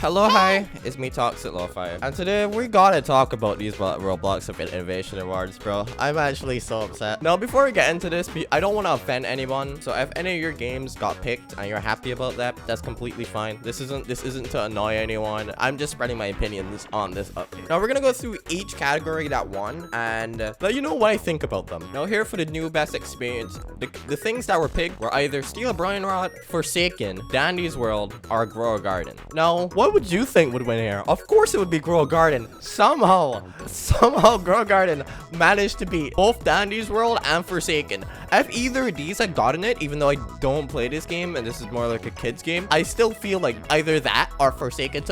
Hello, hi, it's me, toxiclowfive, and today we gotta talk about these Roblox Innovation Awards, bro. I'm actually so upset. Now, before we get into this, I don't want to offend anyone, so if any of your games got picked and you're happy about that, that's completely fine. This isn't to annoy anyone. I'm just spreading my opinions on this update. Now, we're gonna go through each category that won and let you know what I think about them. Now, here for the new best experience, the things that were picked were either Steel Brine Rot, Forsaken, Dandy's World, or Grow a Garden. Now, what would you think would win here? Of course it would be Grow a Garden. Somehow Grow a Garden managed to beat both Dandy's World and Forsaken. If either of these had gotten it, even though I don't play this game and this is more like a kid's game, I still feel like either that or Forsaken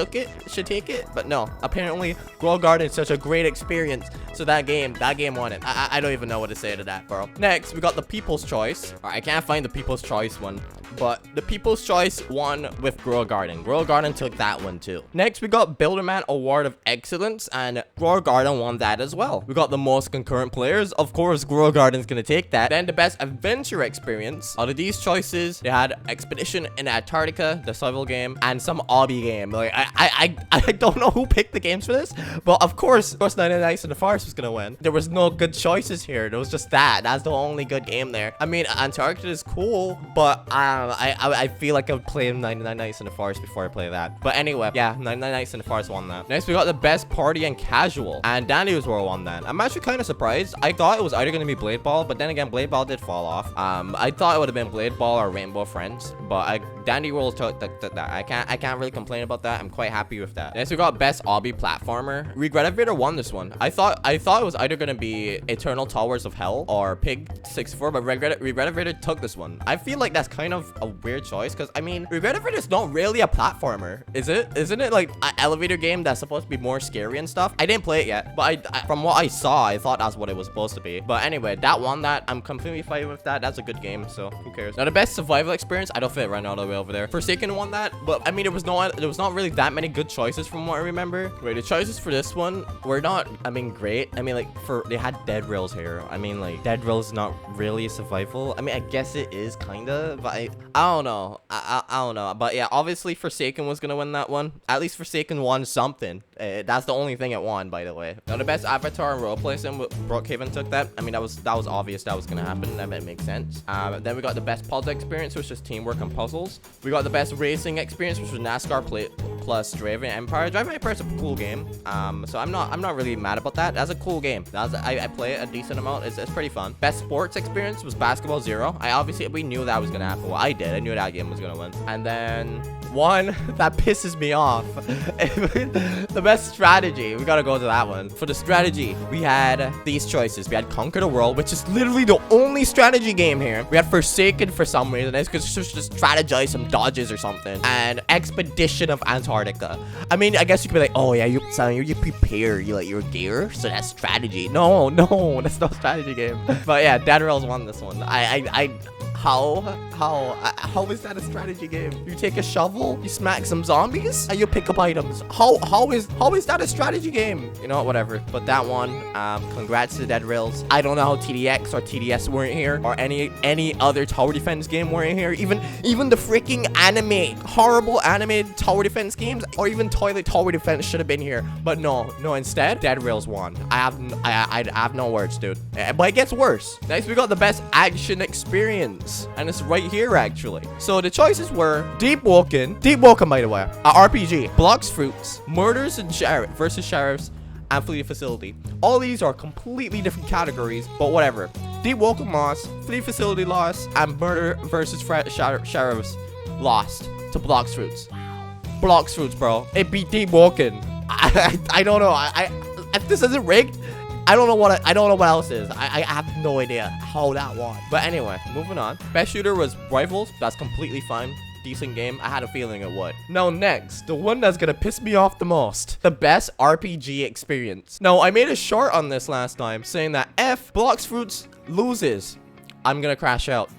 should take it. But no, apparently Grow a Garden is such a great experience, so that game won it. I don't even know what to say to that, bro. Next, we got the People's Choice. I can't find the People's Choice one, but the People's Choice won with Grow a Garden. Grow a Garden took that one too. Next, we got Builderman Award of Excellence, and Grow a Garden won that as well. We got the most concurrent players. Of course, Grow a Garden's gonna take that. Then the best adventure experience. Out of these choices, they had Expedition in Antarctica, the survival game, and some obby game. Like I don't know who picked the games for this, but of course 99 Nights in the Forest was gonna win. There was no good choices here. There was just that. That's the only good game there. I mean, Antarctica is cool, but I feel like I would play 99 Nights in the Forest before I play that. But anyway, yeah, 99 Nights in the Forest won that. Next, we got the best party and casual, and Dandy's World won that. I'm actually kind of surprised. I thought it was either going to be Blade Ball, but then again, Blade Ball did fall off. I thought it would have been Blade Ball or Rainbow Friends, but Dandy World took that. I can't really complain about that. I'm quite happy with that. Next, we got best obby platformer. Regretivator won this one. I thought it was either going to be Eternal Towers of Hell or Pig 64, but Regretivator took this one. I feel like that's kind of a weird choice, because I mean, Regretivator is not really a platformer, is it? Isn't it like an elevator game that's supposed to be more scary and stuff? I didn't play it yet, but from what I saw, I thought that's what it was supposed to be. But anyway, that won that. I'm completely fine with that. That's a good game, so who cares? Now, the best survival experience, I don't fit right now all the way over there. Forsaken won that, but I mean, there was not really that many good choices from what I remember. Wait, the choices for this one were not, I mean, great. I mean, like, they had Dead Rails here. I mean, like, Dead Rails is not really survival. I mean, I guess it is kind of, but I don't know. I don't know. But yeah, obviously Forsaken was gonna win that one. At least Forsaken won something. That's the only thing it won, by the way. Now, the best avatar and roleplay sim, Brookhaven took that. I mean, that was obvious that was gonna happen. That makes sense. Then we got the best puzzle experience, which was teamwork and puzzles. We got the best racing experience, which was NASCAR plus Driving Empire. Driving Empire is a cool game. So I'm not really mad about that. That's a cool game. I play it a decent amount. It's pretty fun. Best sports experience was Basketball Zero. We knew that was gonna happen. Well, I did. I knew that game was gonna win. And then one that pisses me off. The best strategy. We gotta go to that one. For the strategy, we had these choices. We had Conquer the World, which is literally the only strategy game here. We had Forsaken for some reason. It's because just strategize some dodges or something. And Expedition of Antarctica. I mean, I guess you could be like, oh yeah, you prepare your gear, so that's strategy. No, that's not a strategy game. But yeah, Dead Rails won this one. How is that a strategy game? You take a shovel, you smack some zombies, and you pick up items. How is that a strategy game? You know what, whatever. But that one, congrats to Dead Rails. I don't know how TDX or TDS weren't here, or any other tower defense game weren't here. Even the freaking horrible anime tower defense games, or even toilet tower defense should have been here. But no, instead, Dead Rails won. I have no words, dude. But it gets worse. Next, we got the best action experience. And it's right here, actually. So the choices were Deep Woken, by the way, a RPG, Blocks Fruits, Murders and versus Sheriffs, and Fleet Facility. All these are completely different categories, but whatever. Deep Woken lost, Fleet Facility lost, and Murder versus Sheriffs lost to Blocks Fruits. Blocks Fruits, bro. It beat Deep Woken. I don't know. If this isn't rigged, I don't know what else is. I have no idea how that won. But anyway, moving on. Best shooter was Rifles. That's completely fine. Decent game. I had a feeling it would. Now next, the one that's gonna piss me off the most. The best RPG experience. Now, I made a short on this last time saying that if Blocks Fruits loses, I'm gonna crash out.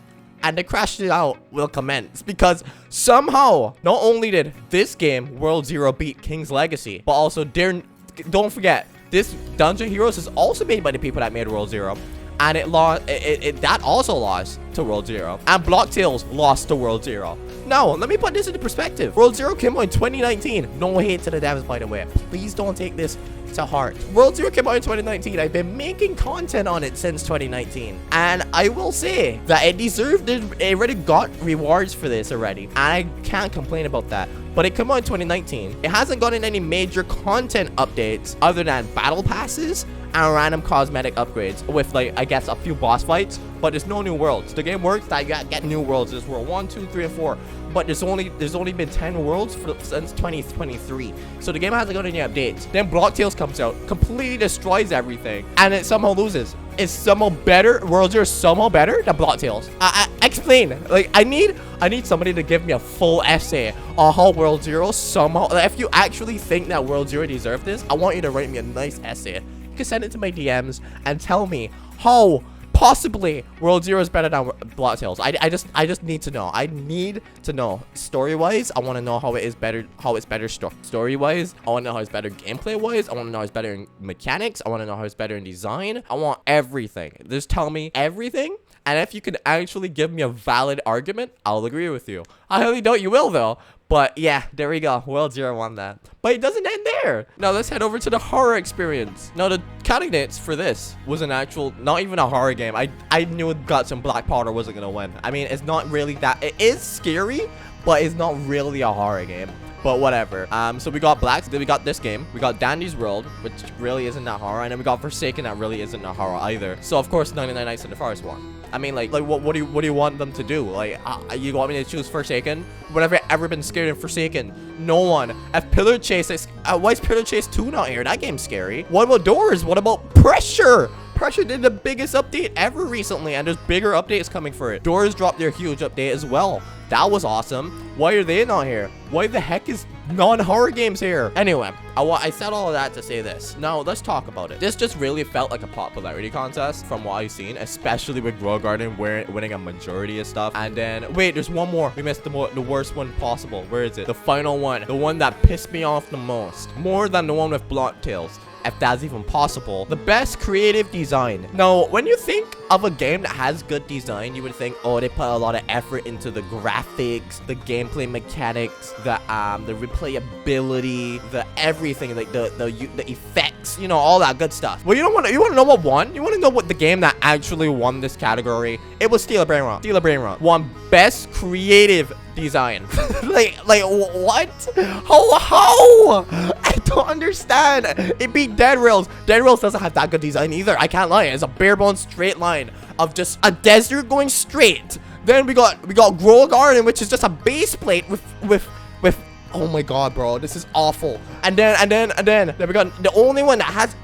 And the crash it out will commence, because somehow, not only did this game, World Zero, beat King's Legacy, but also don't forget, this Dungeon Heroes is also made by the people that made World Zero. And that also lost to World Zero. And Block Tales lost to World Zero. Now, let me put this into perspective. World Zero came out in 2019. No hate to the devs, by the way. Please don't take this to heart. World Zero came out in 2019. I've been making content on it since 2019. And I will say that it deserved it. It already got rewards for this already. And I can't complain about that. But it came out in 2019. It hasn't gotten any major content updates other than battle passes and random cosmetic upgrades with, like, I guess a few boss fights, but there's no new worlds. The game works that you gotta get new worlds. There's world 1, 2, 3, and 4, but there's only been 10 worlds since 2023, so the game hasn't got any updates. Then Block Tales comes out, completely destroys everything, and it somehow loses. It's somehow better. World Zero is somehow better than Block Tales. I explain. Like, I need somebody to give me a full essay on how World Zero somehow. Like, if you actually think that World Zero deserved this, I want you to write me a nice essay. You can send it to my DMs and tell me how possibly World Zero is better than Block Tales. I just need to know. I need to know. Story-wise, I want to know how it is better. How it's better story-wise. I want to know how it's better gameplay-wise. I want to know how it's better in mechanics. I want to know how it's better in design. I want everything. Just tell me everything. And if you can actually give me a valid argument, I'll agree with you. I highly doubt you will, though. But yeah, there we go. World Zero won that. But it doesn't end there. Now let's head over to the horror experience. Now the candidates for this was an actual, not even a horror game. I knew it got some Black Powder wasn't gonna win. I mean, it's not really that. It is scary, but it's not really a horror game. But whatever. So we got Blacks. Then we got this game. We got Dandy's World, which really isn't that horror. And then we got Forsaken, that really isn't a horror either. So of course, 99 Nights in the Forest won. I mean, like what do you want them to do? Like, you want me to choose Forsaken? When have I ever been scared in Forsaken? No one. If Pillar Chase is, why is Pillar Chase 2 not here? That game's scary. What about Doors? What about Pressure? Pressure did the biggest update ever recently, and there's bigger updates coming for it. Doors dropped their huge update as well. That was awesome. Why are they not here? Why the heck is non-horror games here? Anyway, I said all of that to say this. Now, let's talk about it. This just really felt like a popularity contest from what I've seen, especially with Grow Garden winning a majority of stuff. And then, wait, there's one more. We missed the worst one possible. Where is it? The final one. The one that pissed me off the most. More than the one with Block Tales, if that's even possible. The best creative design. Now, when you think of a game that has good design, you would think, oh, they put a lot of effort into the graphics, the gameplay mechanics, the replayability, the everything, like the effects, you know, all that good stuff. Well, you want to know what won? You want to know what the game that actually won this category? It was Steal a Brain Rot. Steal a Brain Rot won best creative design. like what? How? I don't understand. It beat Dead Rails. Dead Rails doesn't have that good design either. I can't lie. It's a bare bones straight line of just a desert going straight. Then we got Grow Garden, which is just a base plate with oh my god, bro, this is awful. And then we got the only one that has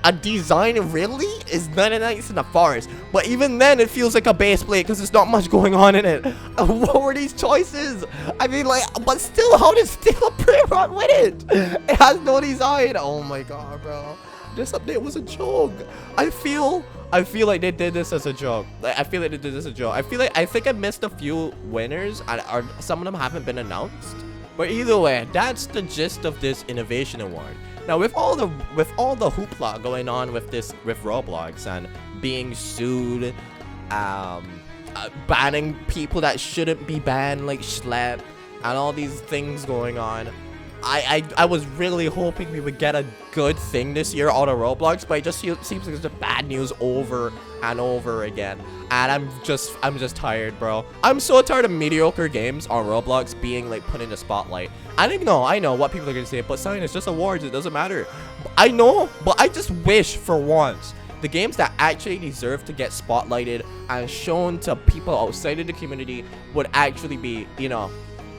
a design really is 99 Nights in the Forest, but even then it feels like a base plate because there's not much going on in it. What were these choices? I mean, like, but still, how did Steal a Brain Rot win it? It has no design. Oh my god, bro, this update was a joke. I feel like they did this as a joke. Like, I feel like they did this as a joke. I think I missed a few winners, and some of them haven't been announced. But either way, that's the gist of this innovation award. Now, with all the hoopla going on with Roblox and being sued, banning people that shouldn't be banned, like Schlep, and all these things going on, I was really hoping we would get a good thing this year out of Roblox, but it just seems like it's just bad news over and over again. And I'm just tired, bro. I'm so tired of mediocre games on Roblox being like put in the spotlight. I know what people are gonna say, but sign, it's just awards, it doesn't matter. I know, but I just wish for once the games that actually deserve to get spotlighted and shown to people outside of the community would actually be, you know,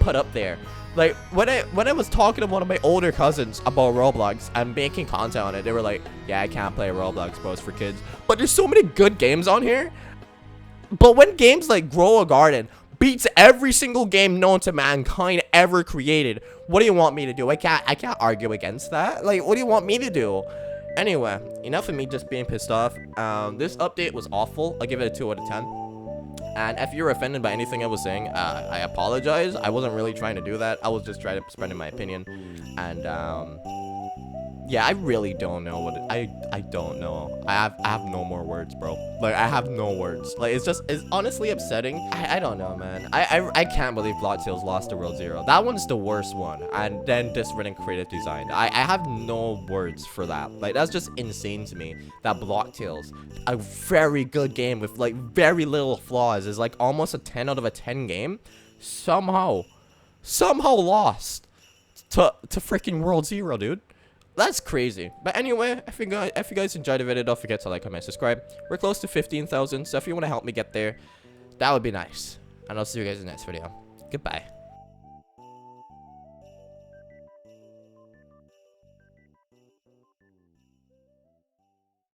put up there. Like, when I was talking to one of my older cousins about Roblox and making content on it, they were like, yeah, I can't play Roblox, bro, it's for kids. But there's so many good games on here. But when games like Grow a Garden beats every single game known to mankind ever created, what do you want me to do? I can't argue against that. Like, what do you want me to do? Anyway, enough of me just being pissed off. This update was awful. I'll give it a 2 out of 10. And if you're offended by anything I was saying, I apologize. I wasn't really trying to do that. I was just trying to spread my opinion. And Yeah, I really don't know what I don't know. I have no more words, bro. Like, I have no words. Like, it's honestly upsetting. I don't know, man. I can't believe Blocktails lost to World Zero. That one's the worst one. And then this running creative design. I have no words for that. Like, that's just insane to me. That Blocktails, a very good game with like very little flaws, is like almost a 10 out of a 10 game. Somehow lost to freaking World Zero, dude. That's crazy. But anyway, if you guys enjoyed the video, don't forget to like, comment, subscribe. We're close to 15,000, so if you want to help me get there, that would be nice. And I'll see you guys in the next video. Goodbye.